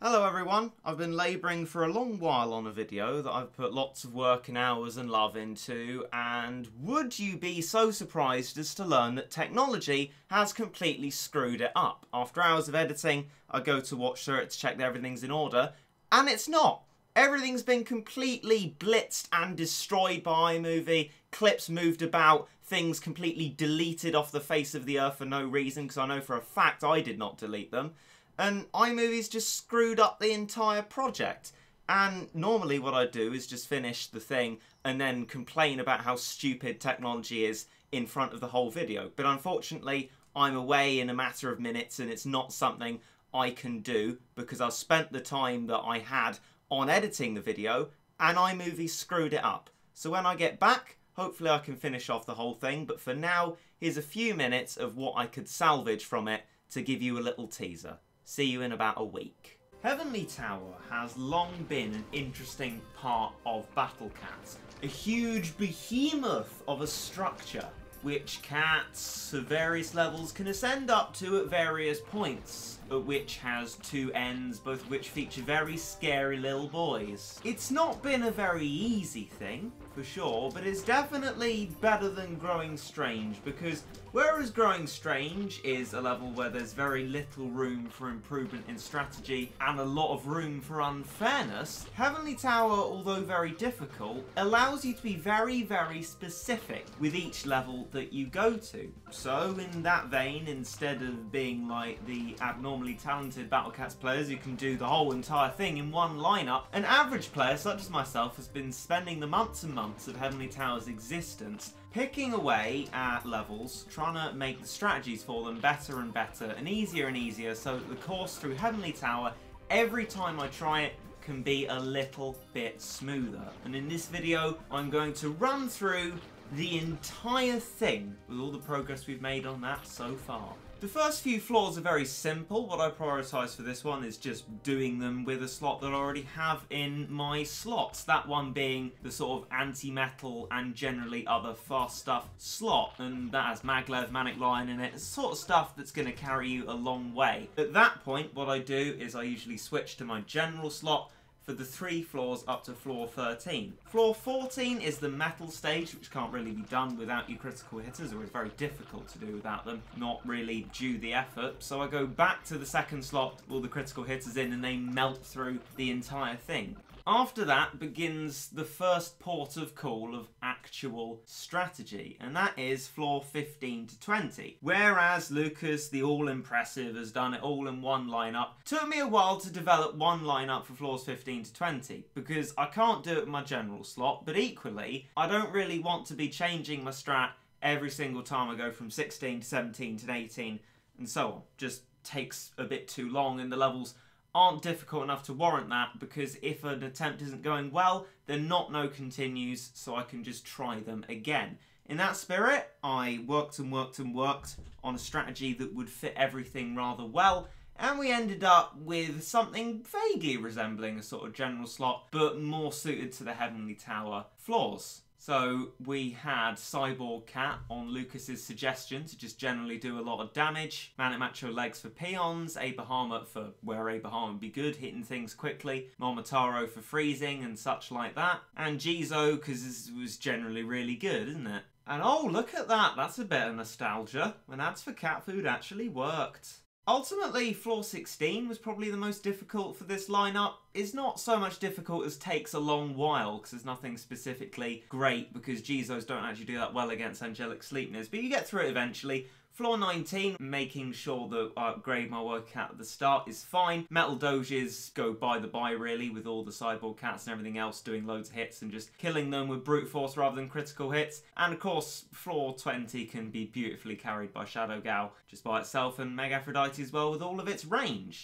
Hello everyone, I've been labouring for a long while on a video that I've put lots of work and hours and love into, and would you be so surprised as to learn that technology has completely screwed it up? After hours of editing, I go to watch through it to check that everything's in order, and it's not! Everything's been completely blitzed and destroyed by iMovie, clips moved about, things completely deleted off the face of the earth for no reason, because I know for a fact I did not delete them. And iMovie's just screwed up the entire project. And normally what I do is just finish the thing and then complain about how stupid technology is in front of the whole video. But unfortunately, I'm away in a matter of minutes and it's not something I can do because I've spent the time that I had on editing the video and iMovie screwed it up. So when I get back, hopefully I can finish off the whole thing. But for now, here's a few minutes of what I could salvage from it to give you a little teaser. See you in about a week. Heavenly Tower has long been an interesting part of Battle Cats. A huge behemoth of a structure, which cats of various levels can ascend up to at various points, which has two ends, both of which feature very scary little boys. It's not been a very easy thing, for sure, but it's definitely better than Growing Strange, because whereas Growing Strange is a level where there's very little room for improvement in strategy and a lot of room for unfairness, Heavenly Tower, although very difficult, allows you to be very, very specific with each level that you go to. So in that vein, instead of being like the abnormally talented Battle Cats players who can do the whole entire thing in one lineup, an average player such as myself has been spending the months and months of Heavenly Tower's existence picking away at levels, trying to make the strategies for them better and better and easier, so that the course through Heavenly Tower, every time I try it, can be a little bit smoother. And in this video, I'm going to run through the entire thing with all the progress we've made on that so far. The first few floors are very simple. What I prioritise for this one is just doing them with a slot that I already have in my slots. That one being the sort of anti-metal and generally other fast stuff slot. And that has Maglev, Manic Lion in it. It's the sort of stuff that's going to carry you a long way. At that point, what I do is I usually switch to my general slot for the 3 floors up to floor 13. Floor 14 is the metal stage, which can't really be done without your critical hitters, or is very difficult to do without them, not really due the effort. So I go back to the second slot, all the critical hitters in, and they melt through the entire thing. After that begins the first port of call of actual strategy, and that is floor 15 to 20. Whereas Lucas, the all-impressive, has done it all in one lineup, took me a while to develop one lineup for floors 15 to 20, because I can't do it in my general slot, but equally, I don't really want to be changing my strat every single time I go from 16 to 17 to 18, and so on. Just takes a bit too long, and the levels aren't difficult enough to warrant that, because if an attempt isn't going well, then no continues, so I can just try them again. In that spirit, I worked and worked and worked on a strategy that would fit everything rather well, and we ended up with something vaguely resembling a sort of general slot, but more suited to the Heavenly Tower floors. So we had Cyborg Cat on Lucas's suggestion to just generally do a lot of damage, Manic Macho Legs for peons, A Bahamut for where A Bahamut would be good, hitting things quickly, Momotaro for freezing and such like that, and Jizo because this was generally really good, isn't it? And oh, look at that, that's a bit of nostalgia, when ads for cat food actually worked. Ultimately, floor 16 was probably the most difficult for this lineup. It's not so much difficult as takes a long while, because there's nothing specifically great, because Jizos don't actually do that well against Angelic Sleepness, but you get through it eventually. Floor 19, making sure that I upgrade my work cat at the start is fine. Metal Doges go by the by really, with all the Cyborg Cats and everything else doing loads of hits and just killing them with brute force rather than critical hits. And of course, floor 20 can be beautifully carried by Shadow Gal just by itself, and Meg Aphrodite as well with all of its range.